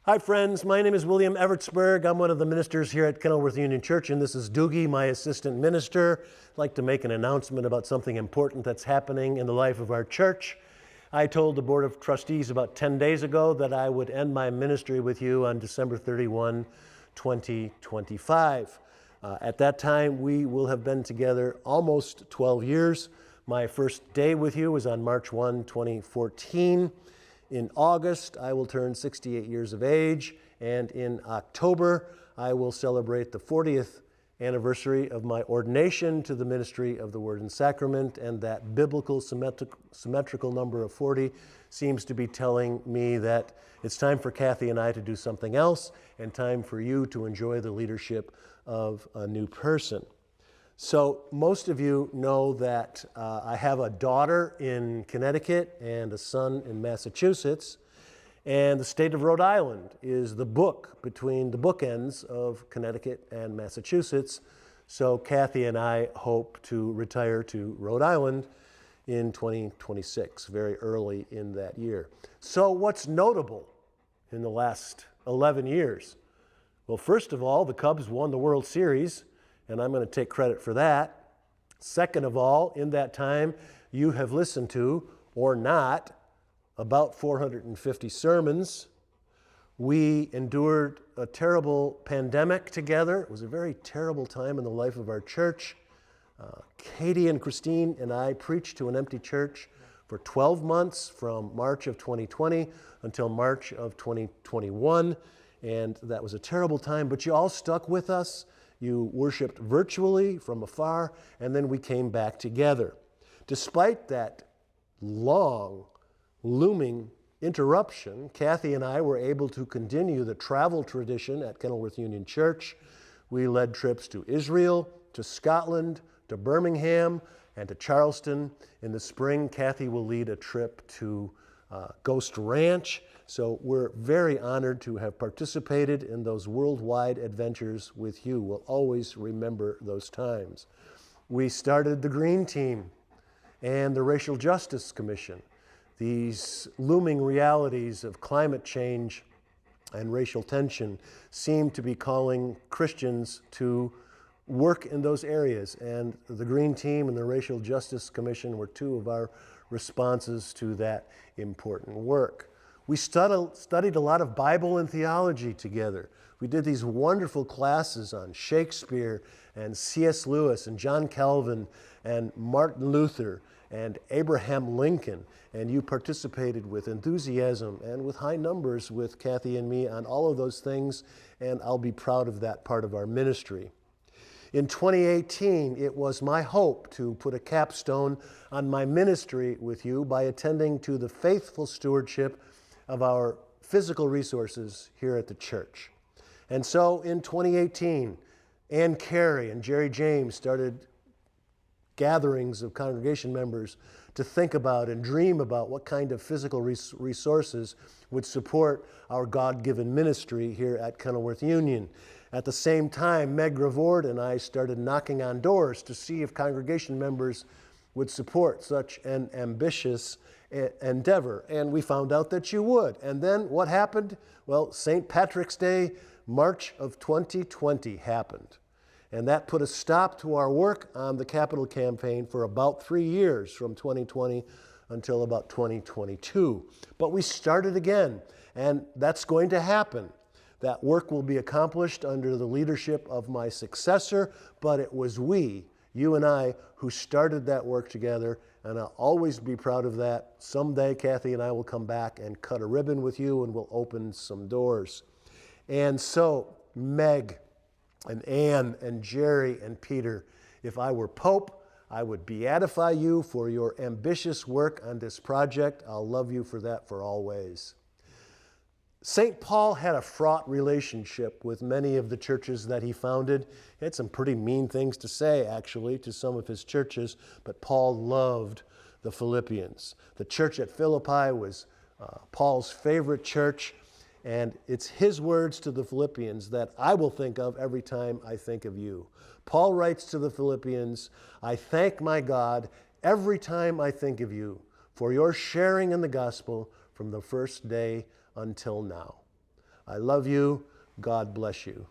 Hi friends, my name is William Evertsberg. I'm one of the ministers here at Kenilworth Union Church, and this is Doogie, my assistant minister. I'd like to make an announcement about something important that's happening in the life of our church. I told the Board of Trustees about 10 days ago that I would end my ministry with you on December 31, 2025. At that time, we will have been together almost 12 years. My first day with you was on March 1, 2014. In August, I will turn 68 years of age, and in October, I will celebrate the 40th anniversary of my ordination to the ministry of the Word and Sacrament, and that biblical symmetrical number of 40 seems to be telling me that it's time for Kathy and I to do something else, and time for you to enjoy the leadership of a new person. So most of you know that I have a daughter in Connecticut and a son in Massachusetts, and the state of Rhode Island is the book between the bookends of Connecticut and Massachusetts. So Kathy and I hope to retire to Rhode Island in 2026, very early in that year. So what's notable in the last 11 years? Well, first of all, the Cubs won the World Series, and I'm going to take credit for that. Second of all, in that time, you have listened to, or not, about 450 sermons. We endured a terrible pandemic together. It was a very terrible time in the life of our church. Katie and Christine and I preached to an empty church for 12 months from March of 2020 until March of 2021, and that was a terrible time, but you all stuck with us. You worshiped virtually from afar, and then we came back together. Despite that long, looming interruption, Kathy and I were able to continue the travel tradition at Kenilworth Union Church. We led trips to Israel, to Scotland, to Birmingham, and to Charleston. In the spring, Kathy will lead a trip to Ghost Ranch. So we're very honored to have participated in those worldwide adventures with you. We'll always remember those times. We started the Green Team and the Racial Justice Commission. These looming realities of climate change and racial tension seem to be calling Christians to work in those areas. And the Green Team and the Racial Justice Commission were two of our responses to that important work. We studied a lot of Bible and theology together. We did these wonderful classes on Shakespeare and C.S. Lewis and John Calvin and Martin Luther and Abraham Lincoln, and you participated with enthusiasm and with high numbers with Kathy and me on all of those things, and I'll be proud of that part of our ministry. In 2018, it was my hope to put a capstone on my ministry with you by attending to the faithful stewardship of our physical resources here at the church. And so in 2018, Ann Carey and Jerry James started gatherings of congregation members to think about and dream about what kind of physical resources would support our God-given ministry here at Kenilworth Union. At the same time, Meg Gravord and I started knocking on doors to see if congregation members would support such an ambitious endeavor, and we found out that you would. And then what happened? Well, St. Patrick's Day, March of 2020 happened, and that put a stop to our work on the capital campaign for about 3 years, from 2020 until about 2022. But we started again, and that's going to happen. That work will be accomplished under the leadership of my successor, but it was we, you and I, who started that work together, and I'll always be proud of that. Someday, Kathy and I will come back and cut a ribbon with you, and we'll open some doors. And so, Meg and Ann and Jerry and Peter, if I were Pope, I would beatify you for your ambitious work on this project. I'll love you for that for always. St. Paul had a fraught relationship with many of the churches that he founded. He had some pretty mean things to say, actually, to some of his churches, but Paul loved the Philippians. The church at Philippi was Paul's favorite church, and it's his words to the Philippians that I will think of every time I think of you. Paul writes to the Philippians, "I thank my God every time I think of you for your sharing in the gospel from the first day until now." I love you. God bless you.